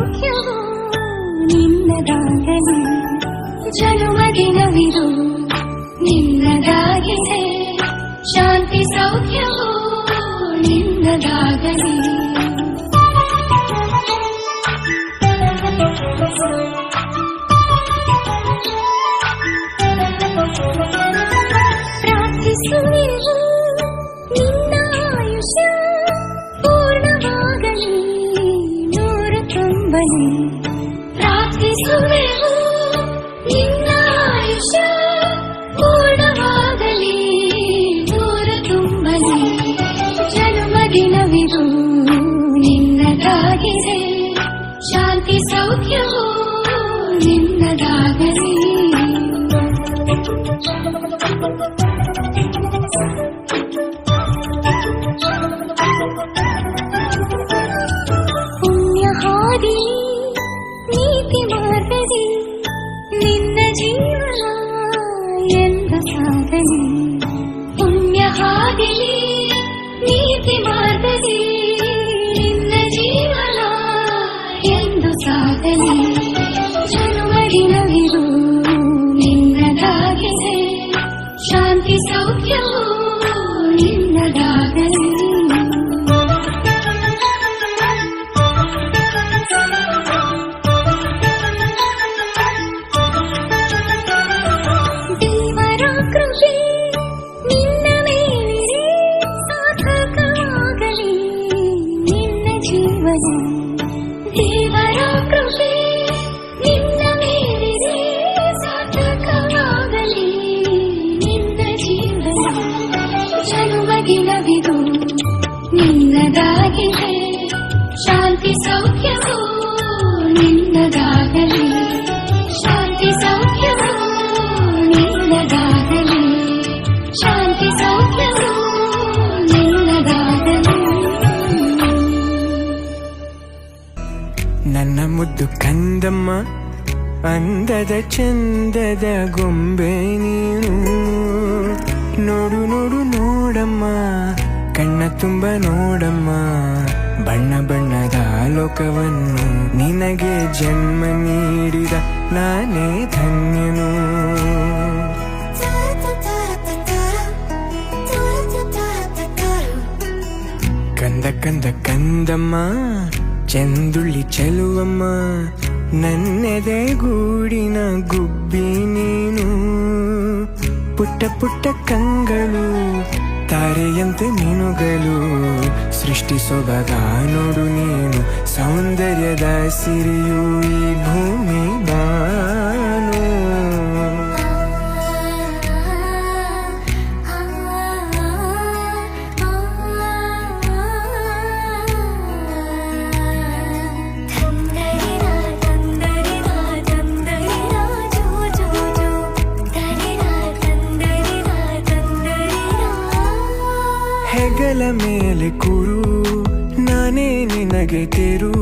ಸೌಖ್ಯವೋ ನಿನ್ನದಾಗಲಿ ಜನುಮದಿನವಿದು ನಿನ್ನದಾಗಿದೆ ಶಾಂತಿ ಸೌಖ್ಯವೋ ನಿನ್ನದಾಗಲಿ ಪ್ರಾರ್ಥಿಸುವೆವು ನಿನ್ನ ಆಯುಷ್ಯ ಪೂರ್ಣವಾಗಲಿ ನೂರು ತುಂಬಲಿ ಪ್ರಾರ್ಥಿಸುವೆವು ನಿನ್ನ ಆಯುಷ್ಯ ಪೂರ್ಣವಾಗಲಿ ನೂರು ತುಂಬಲಿ ಜನ್ಮದಿನವಿದು ನಿನ್ನದಾಗಿದೆ ಶಾಂತಿ ಸೌಖ್ಯವೋ ನಿನ್ನದಾಗಲಿ ಪುಣ್ಯ ಹಾದಿ ನೀತಿ ಮಾರ್ಗದಿ ನಿನ್ನ ಜೀವನ ಎಂದ ಸಾಗಲಿ ಪುಣ್ಯ ಹಾದಿಲಿ ನೀತಿ ಮಾರ್ಗದಿ ನಿನ್ನ ಜೀವನ ಎಂದು ಸಾಗಲಿ ಜನ್ಮದಿನವಿದು ನಿನ್ನದಾಗಿದೆ ಶಾಂತಿ ಸೌಖ್ಯವೋ ನಿನ್ನದಾಗಲಿ ದೇವರ ಕೃಪೆ ನಿನ್ನ ಮೇಲಿರೆ ಸಾರ್ಥಕವಾಗಲಿ ನಿನ್ನ ಜೀವನ ದೇವರ ಕೃಪೆ ನಿನ್ನ ಮೇಲಿರೆ ಸಾರ್ಥಕವಾಗಲಿ ನಿನ್ನ ಜೀವನ ಜನ್ಮದಿನವಿದು ನಿನ್ನದಾಗಿದೆ ಶಾಂತಿ ಸೌಖ್ಯವೋ ನಿನ್ನದಾಗಲಿ ಶಾಂತಿ ಸೌಖ್ಯವೋ ನಿನ್ನದಾಗಲಿ ಶಾಂತಿ ಸೌಖ್ಯವೋ ನಿನ್ನದಾಗಲಿ ನನ್ನ ಮುದ್ದು ಕಂದಮ್ಮ ಅಂದದ ಚಂದದ ಗೊಂಬೆ ನೀನು ನೋಡು ನೋಡು ನೋಡಮ್ಮ ಕಣ್ಣ ತುಂಬ ನೋಡಮ್ಮ ಬಣ್ಣ ಬಣ್ಣದ ಲೋಕವನ್ನು ನಿನಗೆ ಜನ್ಮ ನೀಡಿದ ನಾನೇ ಧನ್ಯನು ಕಂದ ಕಂದ ಕಂದಮ್ಮ ಚಂದುಳ್ಳಿ ಚೆಲುವಮ್ಮ ನನ್ನೆದೆ ಗೂಡಿನ ಗುಬ್ಬಿ ನೀನು ಪುಟ್ಟ ಪುಟ್ಟ ಕಂಗಳು ತಾರೆಯಂತೆ ಮೀನುಗಳು ಸೃಷ್ಟಿ ಸೊಬಗ ನೋಡು ನೀನು ಸೌಂದರ್ಯದ ಸಿರಿಯು ಈ ಭೂಮಿ ಬಾನು ಹೆಗಲ ಮೇಲೆ ಕೂರು ನಾನೇ ನಿನಗೆ ತೇರು